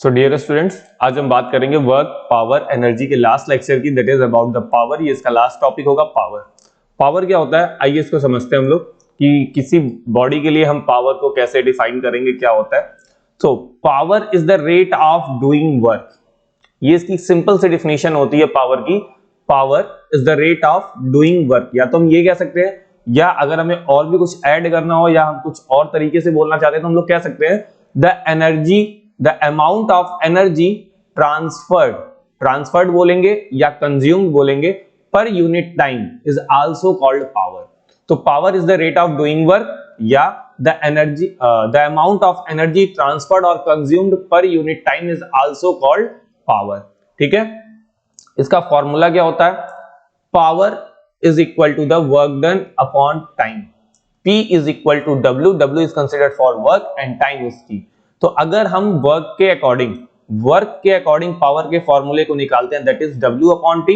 So dear students, आज हम बात करेंगे वर्क, पावर, एनर्जी के लास्ट लेक्चर की, that is about the power. ये इसका लास्ट टॉपिक होगा। पावर पावर क्या होता है, आइए इसको समझते हैं हम लोग कि किसी बॉडी के लिए हम पावर को कैसे डिफाइन करेंगे, क्या होता है। So power is the rate of doing work. ये इसकी सिंपल सी डिफिनेशन होती है पावर की। Power is the rate of doing work. या तो हम ये कह सकते हैं, या अगर हमें और भी कुछ ऐड करना हो या हम कुछ और तरीके से बोलना चाहते हैं तो हम लोग कह सकते हैं the energy, the amount of energy transferred बोलेंगे या कंज्यूम्ड बोलेंगे per unit time is also called power. तो power is the rate of doing work या the energy, the amount of energy transferred और consumed per unit time is also called power. ठीक है, इसका formula क्या होता है, power is equal to the work done upon time. P is equal to W, W is considered for work and time is T। तो अगर हम work के अकॉर्डिंग पावर के फॉर्मूले को निकालते हैं, that is W upon T।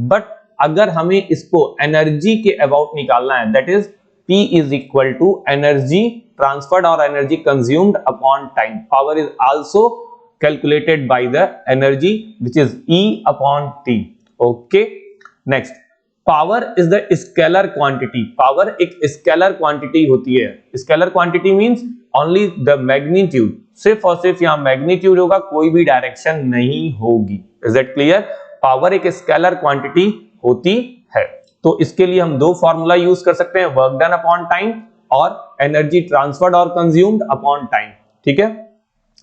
But अगर हमें इसको एनर्जी के अबाउट निकालना है, that is P is equal to energy transferred और energy consumed upon time. Power is also calculated by the energy which is E upon T. Okay, next, power is the scalar quantity. Power एक scalar quantity होती है। Scalar quantity means only the magnitude, सिर्फ और सिर्फ यहाँ magnitude होगा, कोई भी डायरेक्शन नहीं होगी। Is that clear? Power एक scalar quantity होती है। तो इसके लिए हम दो फॉर्मूला यूज कर सकते हैं, वर्क डन अपॉन टाइम और एनर्जी ट्रांसफर्ड और कंज्यूम्ड अपॉन टाइम। ठीक है,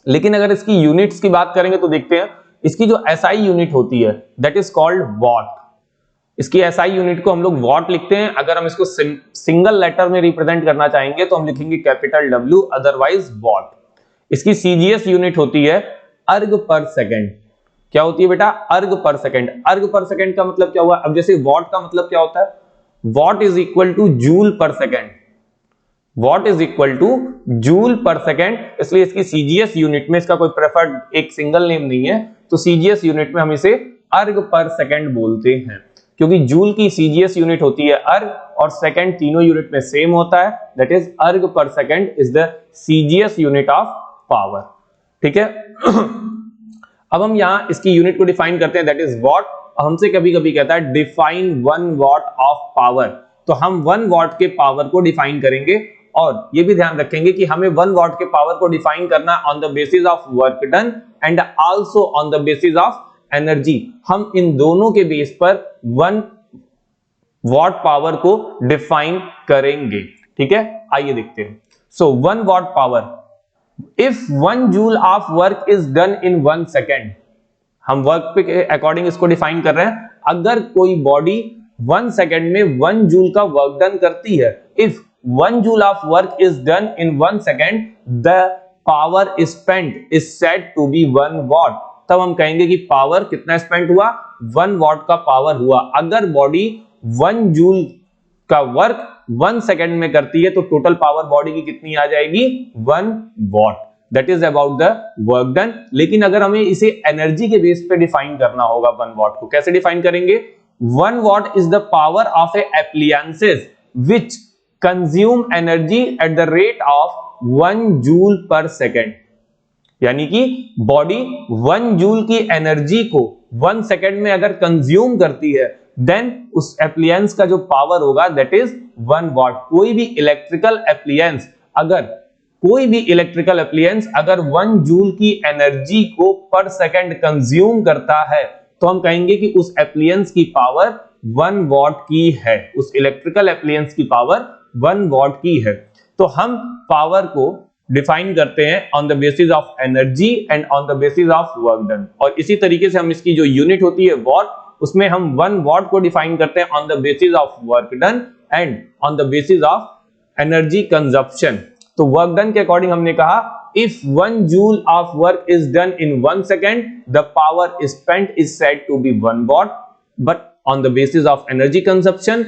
लेकिन अगर इसकी यूनिट्स की बात करेंगे तो देखते हैं इसकी जो एसआई यूनिट होती है दैट इज कॉल्ड वॉट। इसकी एसआई यूनिट को हम लोग वॉट लिखते हैं। अगर हम इसको सिंगल लेटर में रिप्रेजेंट करना चाहेंगे तो हम लिखेंगे कैपिटल W, अदरवाइज वॉट। इसकी सीजीएस यूनिट होती है अर्ग पर सेकेंड। क्या होती है बेटा, अर्ग पर सेकेंड। अर्ग पर सेकेंड का मतलब क्या हुआ, अब जैसे वॉट का मतलब क्या होता है, what is equal two joule per second. What is equal two joule per second, इसलिए इसकी सीजीएस यूनिट में, इसका कोई प्रेफर्ड एक सिंगल नेम नहीं है, तो सीजीएस यूनिट में हम इसे अर्ग पर सेकेंड बोलते हैं, क्योंकि जूल की सीजीएस यूनिट होती है अर्ग और सेकेंड तीनों यूनिट में सेम होता है, दैट इज अर्ग per second is the CGS unit of power. ठीक है, अब हम यहां इसकी यूनिट को डिफाइन करते हैं, दैट इज वॉट। हमसे कभी कभी कहता है डिफाइन 1 वॉट ऑफ पावर, तो हम 1 वॉट के पावर को डिफाइन करेंगे। और ये भी ध्यान रखेंगे कि हमें 1 वॉट के पावर को डिफाइन करना on the basis of work done and also on the basis of energy. हम इन दोनों के बेस पर 1 वॉट पावर को डिफाइन करेंगे। ठीक है, आइए देखते हैं। सो 1 what power, if 1 joule of work is done in 1 second, हम वर्क पे अकॉर्डिंग इसको डिफाइन कर रहे हैं। अगर कोई बॉडी 1 सेकेंड में 1 जूल का वर्क डन करती है, if 1 joule of work is done in 1 second, the power spent is said to be 1 watt। तब हम कहेंगे कि पावर कितना स्पेंड हुआ, 1 वॉट का पावर हुआ। अगर बॉडी 1 जूल का वर्क 1 सेकेंड में करती है तो टोटल पावर बॉडी की कितनी आ जाएगी, 1 what. That is about the work done. लेकिन अगर हमें इसे एनर्जी के बेस पे डिफाइन करना होगा 1 वॉट को, कैसे डिफाइन करेंगे, 1 watt is the power of A appliances which consume energy at the rate of 1 joule per second. यानी कि बॉडी 1 जूल की एनर्जी को 1 सेकेंड में अगर कंज्यूम करती है, देन उस एप्लियंस का जो पावर होगा दैट इज 1 वॉट। कोई भी इलेक्ट्रिकल एप्लियंस अगर 1 जूल की एनर्जी को पर सेकेंड कंज्यूम करता है तो हम कहेंगे कि उस एप्लियंस की पावर 1 वॉट की है। उस इलेक्ट्रिकल एप्लियंस की पावर 1 वॉट की है। तो हम पावर को डिफाइन करते हैं on the basis of energy and on the basis of work done. और इसी तरीके से हम इसकी जो यूनिट होती है वॉट, उसमें हम 1 वॉट को डिफाइन करते हैं on the basis of work done and on the basis of energy consumption. तो वर्क डन के अकॉर्डिंग हमने कहा if 1 joule of work is done in 1 second, the power spent is said to be 1 watt. But on the basis of energy consumption,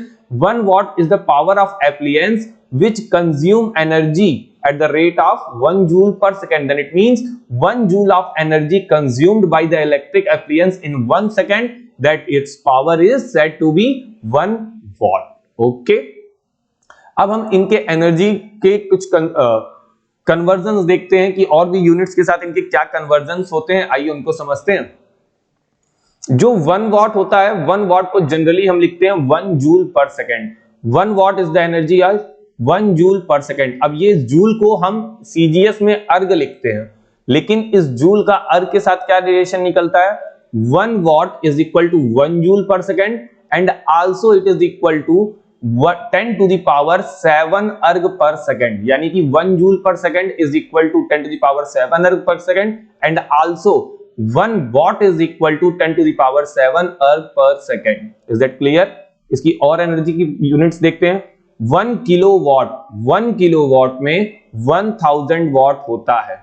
1 watt is the power of appliance which consume energy at the rate of 1 joule per second. Then it means 1 joule of energy consumed by the electric appliance in 1 second, that its power is said to be 1 watt. Okay, अब हम इनके energy के कुछ conversion देखते हैं कि और भी यूनिट्स के साथ इनके क्या कन्वर्जन होते हैं, आइए उनको समझते हैं। जो 1 वॉट होता है, 1 वॉट को जनरली हम लिखते हैं 1 joule per second. 1 watt is the energy आज 1 जूल पर सेकेंड। अब ये जूल को हम सीजीएस में अर्ग लिखते हैं, लेकिन इस जूल का अर्ग के साथ क्या रिलेशन निकलता है, 1 watt is equal to 1 joule per second and also it is equal to 10 to the power 7 erg per second, यानी कि 1 joule per second is equal to 10 to the power 7 erg per second and also 1 watt is equal to 10 to the power 7 erg per second. Is that clear? इसकी और energy की units देखते हैं। 1 kilowatt में 1000 what होता है।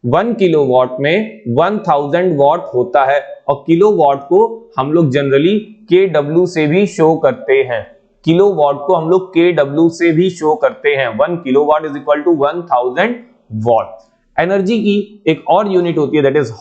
1 kilowatt में 1000 what होता है और किलोवाट को हम लोग जनरली kW से भी शो करते हैं। किलोवाट को हम लोग kW से भी शो करते हैं। 1 kilowatt is equal to 1000 watt. Energy की एक और यूनिट होती है दैट इज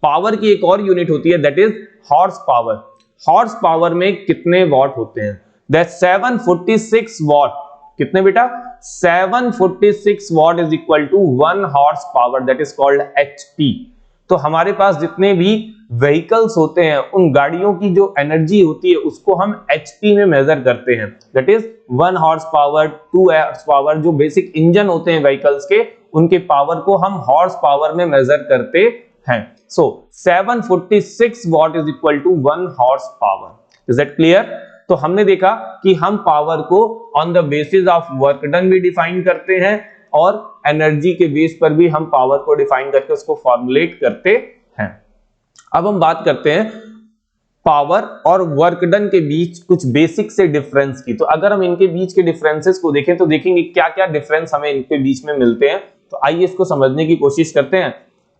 पावर की एक और यूनिट होती है that is horsepower. Horsepower में कितने वॉट होते हैं? That 746 watt. कितने बेटा? 746 watt is equal to 1 horsepower, that is called HP। तो हमारे पास जितने भी व्हीकल्स होते हैं, उन गाड़ियों की जो एनर्जी होती है उसको हम HP में मेजर करते हैं। That is 1 horse power, 2 horse power. जो बेसिक इंजन होते हैं व्हीकल्स के, उनके पावर को हम हॉर्स पावर में मेजर करते हैं। So 746 watt is equal to 1 horsepower. Is that clear? तो हमने देखा कि हम पावर को on the basis of work done भी डिफाइन करते हैं और एनर्जी के बेस पर भी हम पावर को डिफाइन करके उसको फॉर्मुलेट करते हैं। अब हम बात करते हैं पावर और वर्क डन के बीच कुछ बेसिक से डिफरेंस की। तो अगर हम इनके बीच के डिफरेंसेस को देखें तो देखेंगे क्या क्या डिफरेंस हमें इनके बीच में मिलते हैं। तो आइए इसको समझने की कोशिश करते हैं।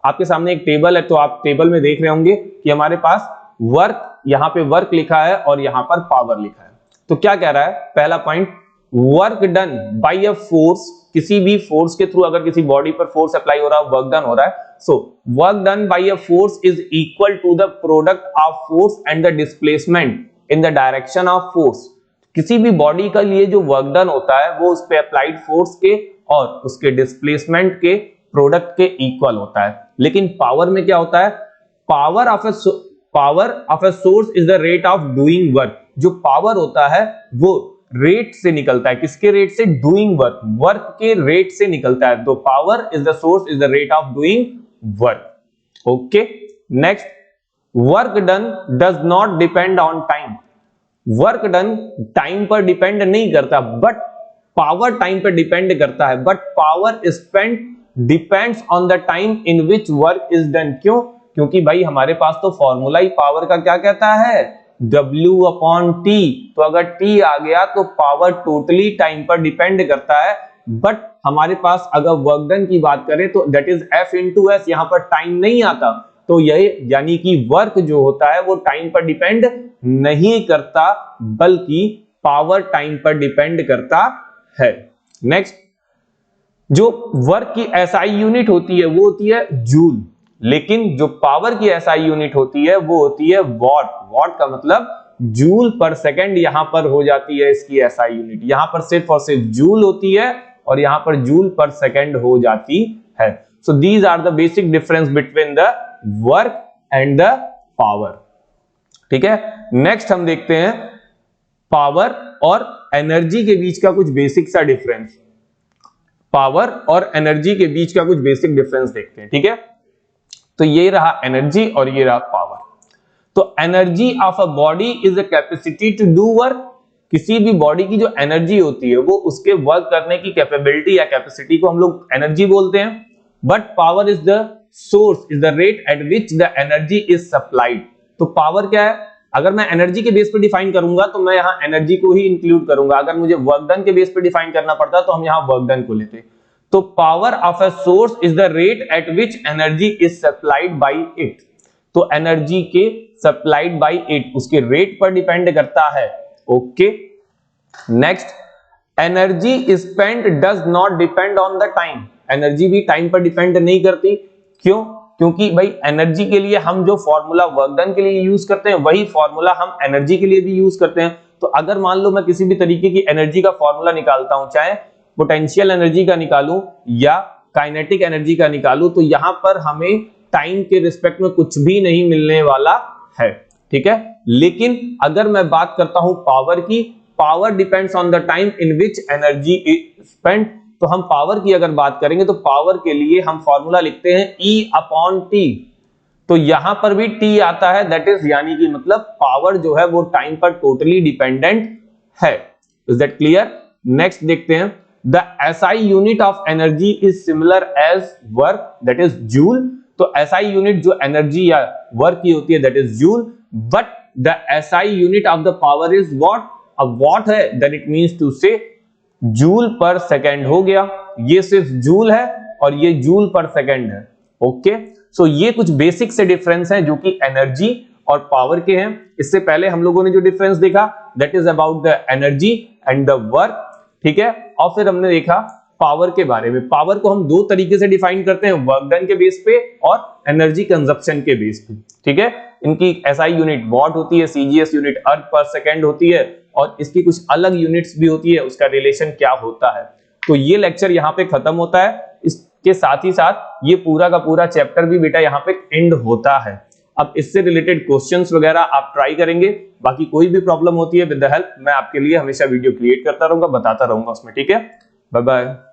आपके सामने एक टेबल है, तो आप टेबल में देख रहे होंगे कि हमारे पास वर्क, यहां पे वर्क लिखा है और यहां पर पावर लिखा है। तो क्या कह रहा है? पहला point, work done by a force. किसी भी फोर्स के थ्रू अगर किसी बॉडी पर फोर्स अप्लाई हो रहा है, वर्क डन हो रहा है, so work done by a force is equal to the product of force and the displacement in the direction of force. किसी भी बॉडी का लिए जो वर्क डन होता है वो उस पे अप्लाइड फोर्स के और उसके डिस्प्लेसमेंट के प्रोडक्ट के इक्वल होता है। लेकिन पावर में क्या होता है? Power of a source is the rate of doing work. जो पावर होता है वो रेट से निकलता है। किसके रेट से? डूइंग वर्क, वर्क के रेट से निकलता है। तो power is the source is the rate of doing work. Okay, next, work done does not depend on time. Work done time पर डिपेंड नहीं करता, बट पावर टाइम पर डिपेंड करता है। But power spent depends on the time in which work is done. क्यों? क्योंकि भाई हमारे पास तो फॉर्मूला ही पावर का क्या कहता है? W/T। तो अगर T आ गया तो पावर टोटली टाइम पर डिपेंड करता है। बट हमारे पास अगर वर्क डन की बात करें तो दैट इज F/S, यहां पर टाइम नहीं आता। तो यही यानी कि वर्क जो होता है वो टाइम पर डिपेंड नहीं करता, बल्कि पावर टाइम पर डिपेंड करता है। नेक्स्ट, जो वर्क की SI यूनिट होती है वो होती है जूल, लेकिन जो पावर की SI यूनिट होती है वो होती है वॉट। वॉट का मतलब जूल पर सेकंड यहां पर हो जाती है इसकी SI यूनिट। यहां पर सिर्फ और सिर्फ जूल होती है और यहां पर जूल पर सेकंड हो जाती है। So these are the basic difference between the work and the power. ठीक है, नेक्स्ट हम देखते हैं पावर और एनर्जी के बीच का कुछ बेसिक सा डिफरेंस। पावर और एनर्जी के बीच का कुछ बेसिक डिफरेंस देखते हैं। ठीक है, तो ये रहा एनर्जी और ये रहा पावर। तो energy of a body is a capacity to do work. किसी भी बॉडी की जो एनर्जी होती है वो उसके वर्क करने की कैपेबिलिटी या कैपेसिटी को हम लोग एनर्जी बोलते हैं। But power is the source, is the rate at which the energy is supplied. तो पावर क्या है? अगर मैं एनर्जी के बेस पे डिफाइन करूंगा तो मैं यहां एनर्जी को ही इंक्लूड करूंगा। अगर मुझे वर्क डन के बेस पे डिफाइन करना पड़ता तो हम यहां वर्क डन को लेते। तो power of a source is the rate at which energy is supplied by it. तो एनर्जी के सप्लाइड बाय इट उसके रेट पर डिपेंड करता है। Okay, next, energy spent does not depend on the time. Energy भी time पर depend नहीं करती। क्यों? क्योंकि भाई एनर्जी के लिए हम जो फॉर्मूला वर्क डन के लिए यूज करते हैं वही फॉर्मूला हम एनर्जी के लिए भी यूज करते हैं। तो अगर मान लो मैं किसी भी तरीके की एनर्जी का फॉर्मूला निकालता हूं, चाहे पोटेंशियल एनर्जी का निकालूं या काइनेटिक एनर्जी का निकालूं, तो यहां पर हमें टाइम के रिस्पेक्ट में कुछ भी नहीं मिलने वाला है, ठीक है। लेकिन अगर मैं बात करता हूं पावर की, power depends on the time in which energy is spent, तो हम पावर की अगर बात करेंगे तो पावर के लिए हम फॉर्मूला लिखते हैं E/T। तो यहां पर भी T आता है, दैट इज यानी कि मतलब पावर जो है वो टाइम पर टोटली डिपेंडेंट है। Is that clear? नेक्स्ट देखते हैं, the SI unit of energy is similar as work, that is joule. तो SI यूनिट जो एनर्जी या वर्क की होती है that is joule, but the SI unit of the power is what? अब what है, then it means to say joule per second हो गया। ये सिर्फ जूल है और ये जूल पर सेकेंड है। ओके, सो ये कुछ बेसिक से डिफरेंस हैं जो कि एनर्जी और पावर के हैं। इससे पहले हम लोगों ने जो डिफरेंस देखा that is about the energy and the work, ठीक है। और फिर हमने देखा पावर के बारे में। पावर को हम दो तरीके से डिफाइन करते हैं, वर्क डन के बेस पे और एनर्जी कंजप्शन के बेस पे, ठीक है। इनकी SI यूनिट वॉट होती है, CGS यूनिट अर्थ पर सेकेंड होती है, और इसकी कुछ अलग यूनिट्स भी होती है, उसका रिलेशन क्या होता है। तो ये लेक्चर यहाँ पे खत्म होता है। इसके साथ ही साथ ये पूरा का पूरा चैप्टर भी बेटा यहाँ पे एंड होता है। अब इससे रिलेटेड क्वेश्चंस वगैरह आप ट्राई करेंगे, बाकी कोई भी प्रॉब्लम होती है विद द हेल्प मैं आपके लिए हमेशा वीडियो क्रिएट करता रहूंगा, बताता रहूंगा उसमें, ठीक है। Bye bye.